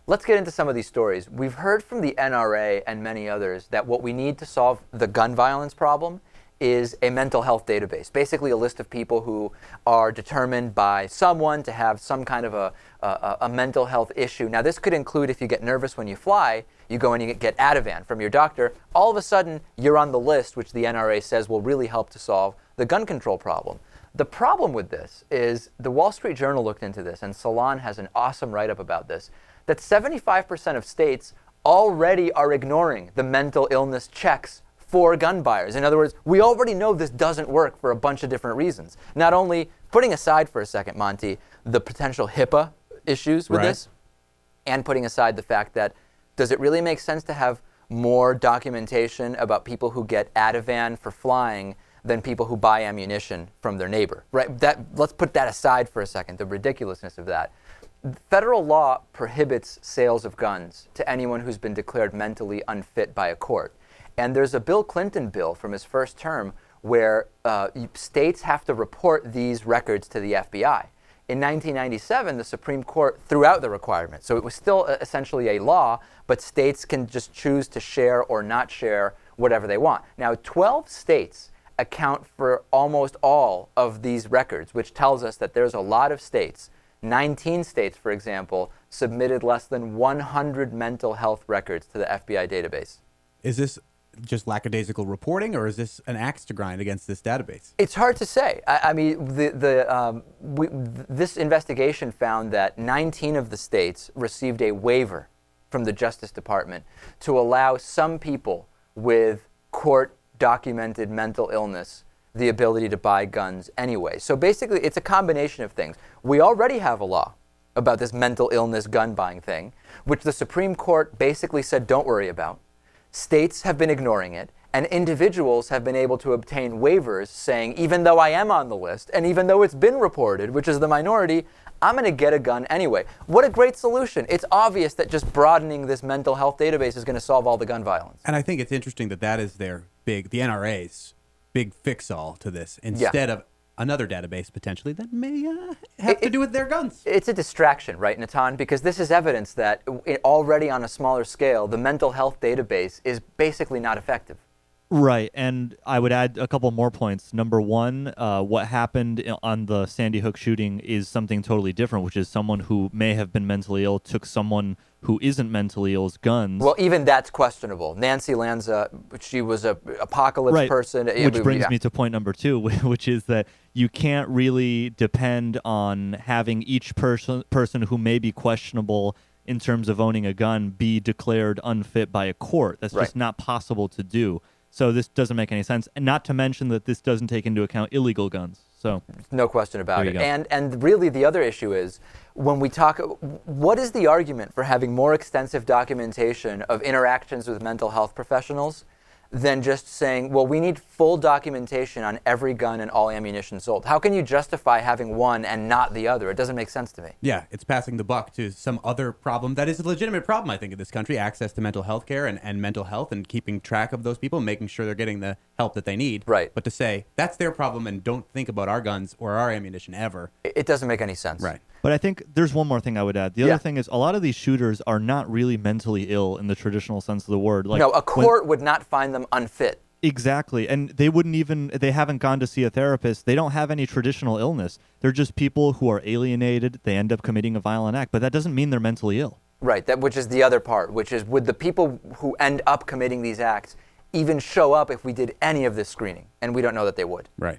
Let's get into some of these stories. We've heard from the NRA and many others that what we need to solve the gun violence problem is a mental health database, basically a list of people who are determined by someone to have some kind of a mental health issue. Now, this could include if you get nervous when you fly, you go and you get Ativan from your doctor, all of a sudden you're on the list, which the NRA says will really help to solve the gun control problem. The problem with this is the Wall Street Journal looked into this, and Salon has an awesome write-up about this, that 75% of states already are ignoring the mental illness checks for gun buyers. In other words, we already know this doesn't work for a bunch of different reasons. Not only, putting aside for a second, Monty, the potential HIPAA issues with this, and putting aside the fact that, does it really make sense to have more documentation about people who get Ativan for flying than people who buy ammunition from their neighbor? Right? Let's put that aside for a second, the ridiculousness of that. Federal law prohibits sales of guns to anyone who's been declared mentally unfit by a court. And there's a Bill Clinton bill from his first term where states have to report these records to the FBI. In 1997, the Supreme Court threw out the requirement. So it was still essentially a law, but states can just choose to share or not share whatever they want. Now, 12 states account for almost all of these records, which tells us that there's a lot of states. 19 states, for example, submitted less than 100 mental health records to the FBI database. Is this just lackadaisical reporting, or is this an axe to grind against this database? It's hard to say. I mean, this investigation found that 19 of the states received a waiver from the Justice Department to allow some people with court-documented mental illness the ability to buy guns anyway. So basically, it's a combination of things. We already have a law about this mental illness gun buying thing, which the Supreme Court basically said don't worry about. States have been ignoring it, and individuals have been able to obtain waivers saying, even though I am on the list, and even though it's been reported, which is the minority, I'm going to get a gun anyway. What a great solution. It's obvious that just broadening this mental health database is going to solve all the gun violence. And I think it's interesting that that is their the NRA's big fix-all to this, instead of another database potentially that may have to do with their guns. It's a distraction, right, Natan? Because this is evidence that already on a smaller scale, the mental health database is basically not effective. Right, and I would add a couple more points. Number one, what happened on the Sandy Hook shooting is something totally different, which is someone who may have been mentally ill took someone who isn't mentally ill's guns. Well, even that's questionable. Nancy Lanza, she was a apocalypse person. Which brings me to point number two, which is that you can't really depend on having each person who may be questionable in terms of owning a gun be declared unfit by a court. That's just not possible to do. So this doesn't make any sense. And not to mention that this doesn't take into account illegal guns. So no question about it. And really the other issue is when we talk, what is the argument for having more extensive documentation of interactions with mental health professionals than just saying, well, we need full documentation on every gun and all ammunition sold? How can you justify having one and not the other? It doesn't make sense to me. Yeah, it's passing the buck to some other problem that is a legitimate problem, I think, in this country, access to mental health care and mental health and keeping track of those people, making sure they're getting the help that they need. Right. But to say, that's their problem and don't think about our guns or our ammunition ever. It doesn't make any sense. Right. But I think there's one more thing I would add. The other thing is a lot of these shooters are not really mentally ill in the traditional sense of the word. Like, no, a court would not find them unfit. Exactly. And they haven't gone to see a therapist. They don't have any traditional illness. They're just people who are alienated. They end up committing a violent act. But that doesn't mean they're mentally ill. Right. Which is the other part, which is would the people who end up committing these acts even show up if we did any of this screening? And we don't know that they would. Right.